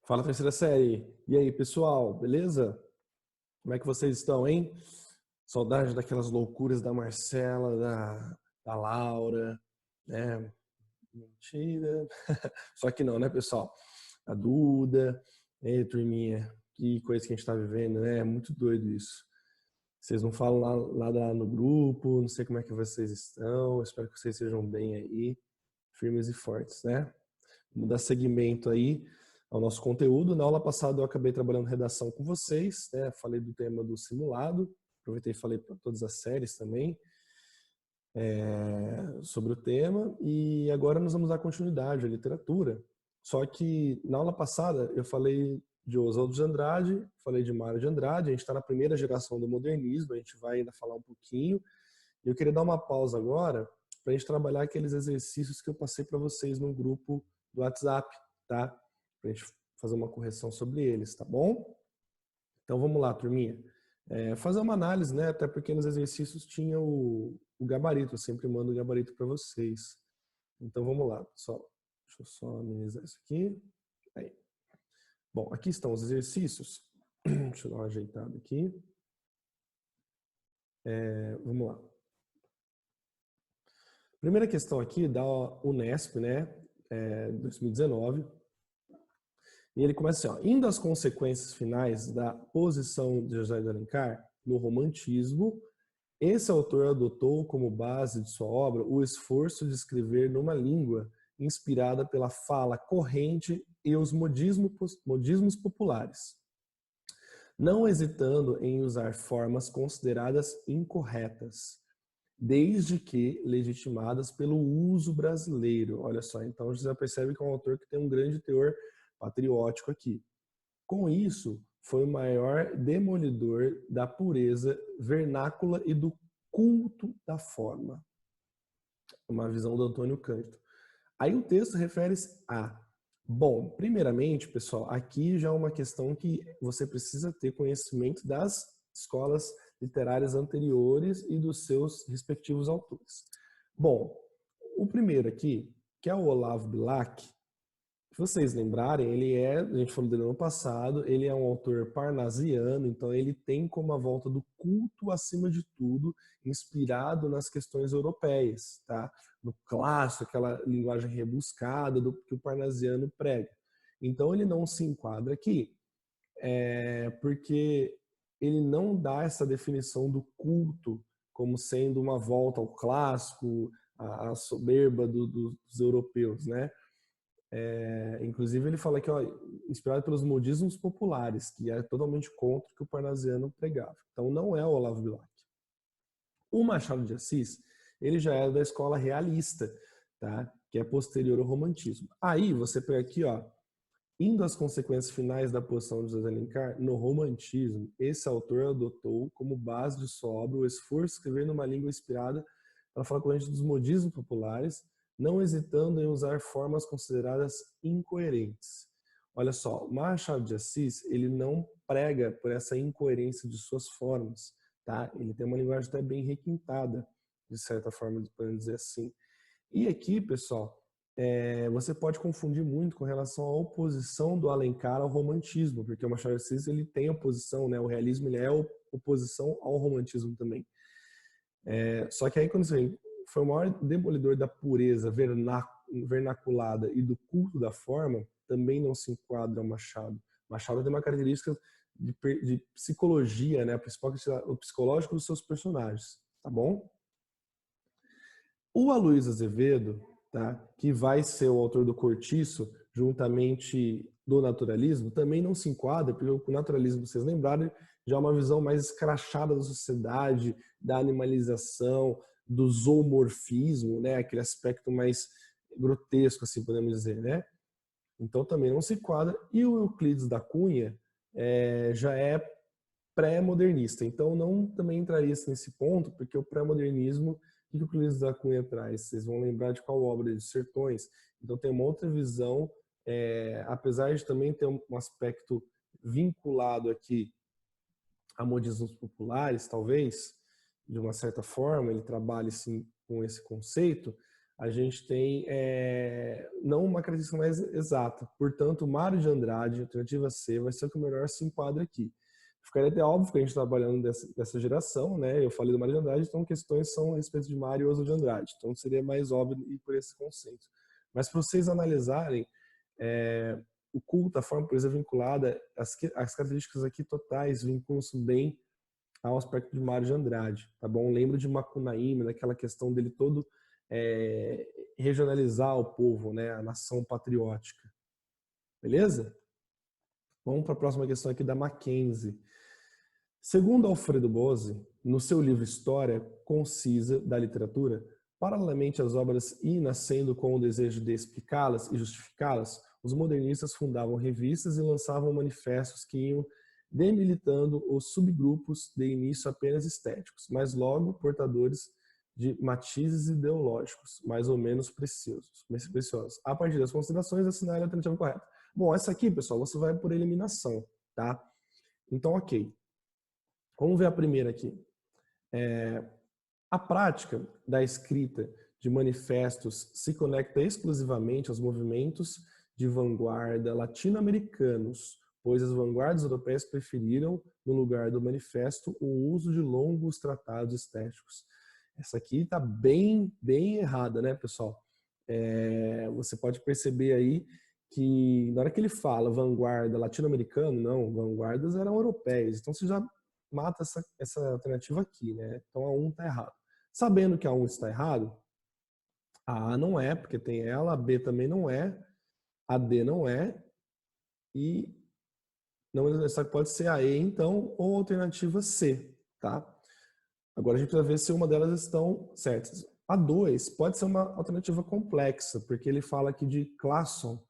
Fala, terceira série. E aí, pessoal, beleza? Como é que vocês estão, hein? Saudade daquelas loucuras da Marcela, da Laura, né? Mentira. Só que não, né, pessoal? A Duda, ei, turminha, que coisa que a gente tá vivendo, né? É muito doido isso. Vocês não falam lá no grupo, não sei como é que vocês estão, espero que vocês sejam bem aí, firmes e fortes, né? Vamos dar seguimento aí ao nosso conteúdo. Na aula passada eu acabei trabalhando redação com vocês, né? Falei do tema do simulado, aproveitei e falei para todas as séries também sobre o tema, e agora nós vamos dar continuidade à literatura. Só que na aula passada eu falei de Oswald de Andrade, falei de Mário de Andrade, a gente está na primeira geração do modernismo, a gente vai ainda falar um pouquinho, e eu queria dar uma pausa agora para a gente trabalhar aqueles exercícios que eu passei para vocês no grupo do WhatsApp, tá? Para a gente fazer uma correção sobre eles, tá bom? Então vamos lá, turminha. Fazer uma análise, né? Até porque nos exercícios tinha o gabarito, eu sempre mando o gabarito para vocês. Então vamos lá, pessoal. Deixa eu só amenizar isso aqui. Aí. Bom, aqui estão os exercícios. Deixa eu dar uma ajeitada aqui. Vamos lá. Primeira questão aqui da Unesp, né? 2019. E ele começa assim, ó, indo às consequências finais da posição de José de Alencar no romantismo, esse autor adotou como base de sua obra o esforço de escrever numa língua inspirada pela fala corrente e os modismos populares, não hesitando em usar formas consideradas incorretas, desde que legitimadas pelo uso brasileiro. Olha só, então você já percebe que é um autor que tem um grande teor patriótico aqui. Com isso, foi o maior demolidor da pureza vernácula e do culto da forma. Uma visão do Antônio Cândido. Aí o texto refere-se a... Bom, primeiramente, pessoal, aqui já é uma questão que você precisa ter conhecimento das escolas literárias anteriores e dos seus respectivos autores. Bom, o primeiro aqui, que é o Olavo Bilac, se vocês lembrarem, a gente falou dele no ano passado, ele é um autor parnasiano, então ele tem como a volta do culto acima de tudo, inspirado nas questões europeias, tá? No clássico, aquela linguagem rebuscada que o parnasiano prega. Então ele não se enquadra aqui, porque ele não dá essa definição do culto como sendo uma volta ao clássico, à soberba dos europeus, né? Inclusive ele fala que, ó, inspirado pelos modismos populares, que é totalmente contra o que o parnasiano pregava. Então não é o Olavo Bilac. O Machado de Assis, ele já é da escola realista, tá? Que é posterior ao romantismo. Aí você pega aqui, ó, indo às consequências finais da posição de José de Alencar, no romantismo, esse autor adotou como base de sua obra o esforço de escrever numa língua inspirada para falar com a gente dos modismos populares, não hesitando em usar formas consideradas incoerentes. Olha só, Machado de Assis, ele não prega por essa incoerência de suas formas, tá? Ele tem uma linguagem até bem requintada, de certa forma, podemos dizer assim. E aqui, pessoal, você pode confundir muito com relação à oposição do Alencar ao romantismo, porque o Machado de Assis ele tem oposição, né? O realismo ele é oposição ao romantismo também. Só que aí quando você foi o maior demolidor da pureza vernaculada e do culto da forma, também não se enquadra ao Machado. Machado tem uma característica de psicologia, né? O psicológico dos seus personagens, tá bom? O Aloysio Azevedo, tá, que vai ser o autor do Cortiço, juntamente do naturalismo, também não se enquadra, porque o naturalismo, vocês lembrarem, já é uma visão mais escrachada da sociedade, da animalização, do zoomorfismo, né, aquele aspecto mais grotesco, assim podemos dizer, né? Então também não se enquadra. E o Euclides da Cunha já é pré-modernista, então não também entraria nesse ponto, porque o pré-modernismo, o que o Euclides da Cunha traz? Vocês vão lembrar de qual obra? De Sertões. Então tem uma outra visão, apesar de também ter um aspecto vinculado aqui a modismos populares, talvez, de uma certa forma, ele trabalha sim com esse conceito, a gente tem não uma característica mais exata. Portanto, Mário de Andrade, alternativa C, vai ser o que melhor se enquadra aqui. Ficaria até óbvio que a gente está trabalhando dessa geração, né? Eu falei do Mário de Andrade, então questões são a respeito de Mário e Oswald de Andrade. Então seria mais óbvio ir por esse conceito. Mas para vocês analisarem, o culto, a forma por isso é vinculada, as características aqui totais vinculam-se bem ao aspecto de Mário de Andrade, tá bom? Lembro de Macunaíma, daquela questão dele todo regionalizar o povo, né? A nação patriótica. Beleza? Vamos para a próxima questão aqui da Mackenzie. Segundo Alfredo Bose, no seu livro História Concisa da Literatura, paralelamente às obras e nascendo com o desejo de explicá-las e justificá-las, os modernistas fundavam revistas e lançavam manifestos que iam demilitando os subgrupos de início apenas estéticos, mas logo portadores de matizes ideológicos, mais ou menos preciosos. A partir das considerações, assinale a alternativa correta. Bom, essa aqui, pessoal, você vai por eliminação, tá? Então, ok. Vamos ver a primeira aqui. A prática da escrita de manifestos se conecta exclusivamente aos movimentos de vanguarda latino-americanos, pois as vanguardas europeias preferiram, no lugar do manifesto, o uso de longos tratados estéticos. Essa aqui está bem errada, né, pessoal? Você pode perceber aí que na hora que ele fala vanguarda latino-americano, não, vanguardas eram europeias. Então você já mata essa alternativa aqui, né? Então a 1 está errado. Sabendo que a 1 está errado, a A não é, porque tem ela, a B também não é, a D não é, e não, essa pode ser a E, então, ou a alternativa C, tá? Agora a gente precisa ver se uma delas estão certas. A 2 pode ser uma alternativa complexa, porque ele fala aqui de Classon,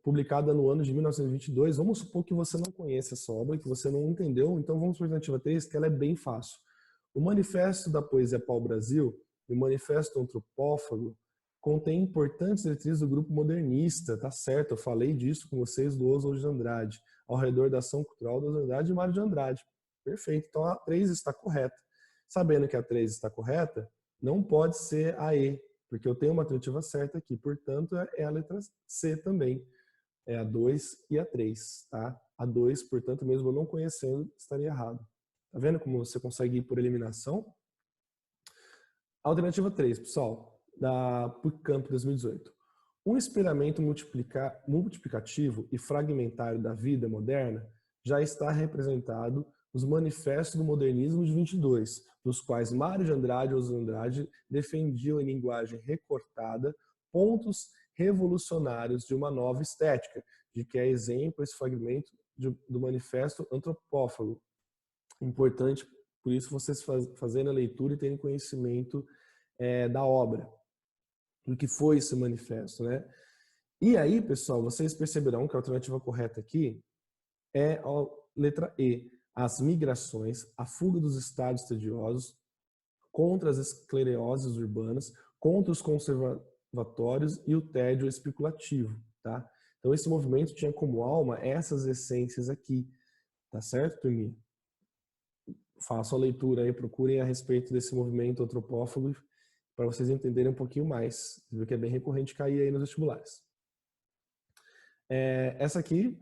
publicada no ano de 1922. Vamos supor que você não conhece essa obra, que você não entendeu, então vamos para a alternativa 3, que ela é bem fácil. O Manifesto da Poesia Pau-Brasil e o Manifesto Antropófago contém importantes diretrizes do grupo modernista, tá certo? Eu falei disso com vocês do Oswald de Andrade, ao redor da ação cultural do Oswald de Andrade e Mário de Andrade. Perfeito, então a 3 está correta. Sabendo que a 3 está correta, não pode ser a E, porque eu tenho uma alternativa certa aqui, portanto é a letra C também. É a 2 e a 3, tá? A 2, portanto, mesmo eu não conhecendo, estaria errado. Tá vendo como você consegue ir por eliminação? Alternativa 3, pessoal, da PUC-Camp 2018. Um espelhamento multiplicativo e fragmentário da vida moderna já está representado nos manifestos do modernismo de 22, dos quais Mário de Andrade e Oswald de Andrade defendiam em linguagem recortada pontos revolucionários de uma nova estética, de que é exemplo esse fragmento do manifesto antropófago. Importante, por isso, vocês fazendo a leitura e terem conhecimento da obra, do que foi esse manifesto, né? E aí, pessoal, vocês perceberão que a alternativa correta aqui é a letra E, as migrações, a fuga dos estados tediosos, contra as escleroses urbanas, contra os conservatórios e o tédio especulativo, tá? Então esse movimento tinha como alma essas essências aqui, tá certo, turminha? Façam a leitura aí, procurem a respeito desse movimento antropófago para vocês entenderem um pouquinho mais. Você viu que é bem recorrente cair aí nos vestibulares. Essa aqui,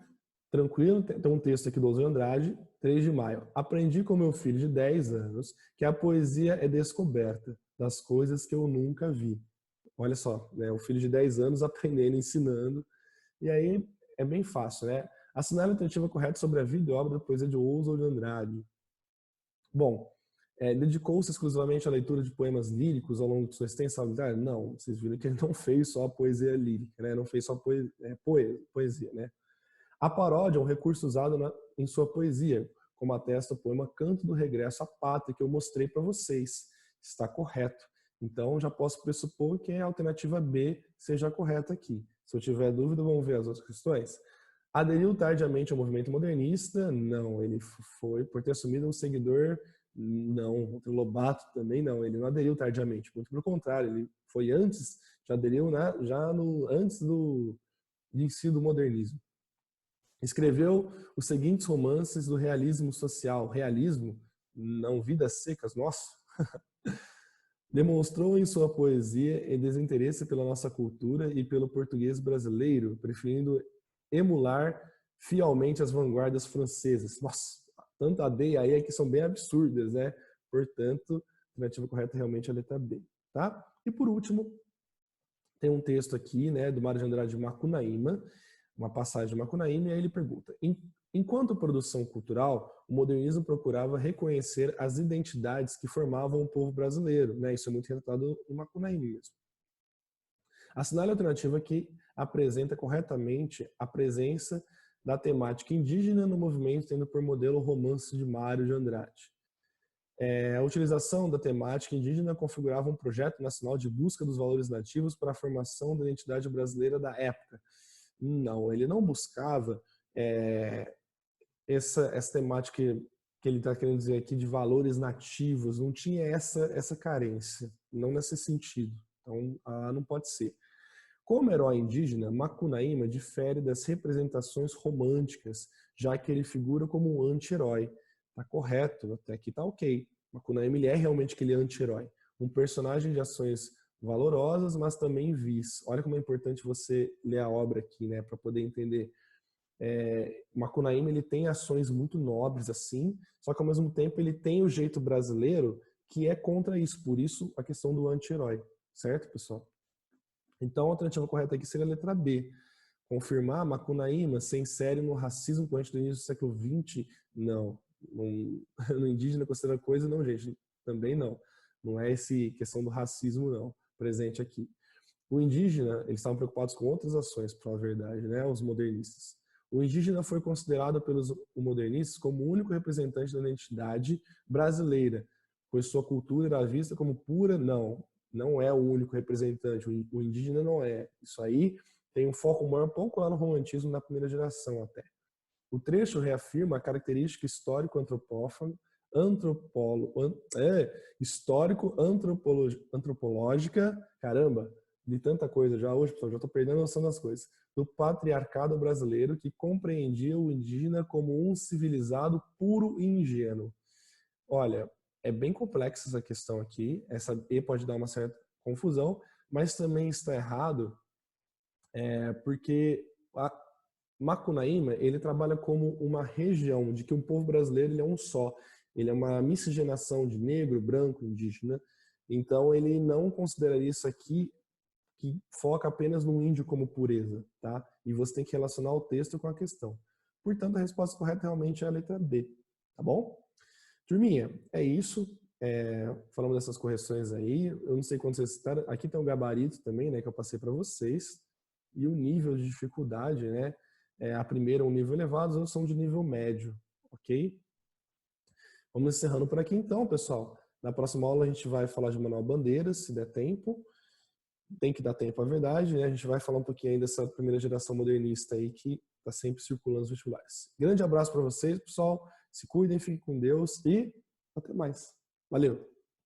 tranquilo, tem um texto aqui do Oswald Andrade, 3 de maio. Aprendi com meu filho de 10 anos que a poesia é descoberta das coisas que eu nunca vi. Olha só, né? O filho de 10 anos aprendendo, ensinando. E aí é bem fácil, né? Assinar a alternativa correta sobre a vida e obra da poesia de Oswald Andrade. Bom, dedicou-se exclusivamente à leitura de poemas líricos ao longo de sua extensa vida? Não, vocês viram que ele não fez só poesia lírica, né? Não fez só poesia, né? A paródia é um recurso usado em sua poesia, como atesta o poema Canto do Regresso à Pátria, que eu mostrei para vocês. Está correto. Então, já posso pressupor que a alternativa B seja a correta aqui. Se eu tiver dúvida, vamos ver as outras questões. Aderiu tardiamente ao movimento modernista? Não, ele foi por ter assumido um seguidor. Não, o Lobato também não, ele não aderiu tardiamente, muito pelo contrário, ele foi antes, já aderiu antes do ensino do modernismo. Escreveu os seguintes romances do realismo social. Realismo? Não, Vidas Secas, nossa. Demonstrou em sua poesia desinteresse pela nossa cultura e pelo português brasileiro, preferindo emular fielmente as vanguardas francesas. Nossa, tanto a D e a E aqui são bem absurdas, né? Portanto, a alternativa correta realmente é a letra B, tá? E por último, tem um texto aqui, né, do Mário de Andrade de Macunaíma, uma passagem de Macunaíma, e aí ele pergunta: enquanto produção cultural, o modernismo procurava reconhecer as identidades que formavam o povo brasileiro, né? Isso é muito retratado no Macunaíma mesmo. Assinale a alternativa que apresenta corretamente a presença da temática indígena no movimento, tendo por modelo o romance de Mário de Andrade. A utilização da temática indígena configurava um projeto nacional de busca dos valores nativos para a formação da identidade brasileira da época. Não, ele não buscava essa temática que ele está querendo dizer aqui de valores nativos, não tinha essa carência, não nesse sentido. Então, não pode ser. Como herói indígena, Macunaíma difere das representações românticas, já que ele figura como um anti-herói. Tá correto, até aqui tá ok. Macunaíma ele é realmente aquele anti-herói. Um personagem de ações valorosas, mas também vis. Olha como é importante você ler a obra aqui, né, para poder entender. Macunaíma ele tem ações muito nobres assim, só que ao mesmo tempo ele tem o jeito brasileiro que é contra isso. Por isso a questão do anti-herói, certo, pessoal? Então, a alternativa correta aqui seria a letra B. Confirmar Macunaíma se insere no racismo corrente do início do século XX? Não. No indígena considera coisa? Não, gente. Também não. Não é essa questão do racismo, não, presente aqui. O indígena, eles estavam preocupados com outras ações, para falar a verdade, né? Os modernistas. O indígena foi considerado pelos modernistas como o único representante da identidade brasileira, pois sua cultura era vista como pura? Não, não é o único representante, o indígena não é. Isso aí tem um foco maior um pouco lá no romantismo na primeira geração até. O trecho reafirma a característica histórico-antropológica, caramba, de tanta coisa já hoje, pessoal, já estou perdendo a noção das coisas, do patriarcado brasileiro que compreendia o indígena como um civilizado puro e ingênuo. Olha, é bem complexa essa questão aqui, essa E pode dar uma certa confusão, mas também está errado, porque a Macunaíma, ele trabalha como uma região de que o povo brasileiro ele é um só, ele é uma miscigenação de negro, branco, indígena, então ele não consideraria isso aqui que foca apenas no índio como pureza, tá? E você tem que relacionar o texto com a questão. Portanto, a resposta correta realmente é a letra B, tá bom? Turminha, é isso. Falamos dessas correções aí. Eu não sei quando vocês citaram. Aqui tem o gabarito também, né, que eu passei para vocês. E o nível de dificuldade, né? A primeira é um nível elevado, as outras são de nível médio, ok? Vamos encerrando por aqui então, pessoal. Na próxima aula a gente vai falar de Manuel Bandeiras, se der tempo. Tem que dar tempo, a verdade, né? A gente vai falar um pouquinho aí dessa primeira geração modernista aí que está sempre circulando nos vestibulares. Grande abraço para vocês, pessoal. Se cuidem, fiquem com Deus e até mais. Valeu!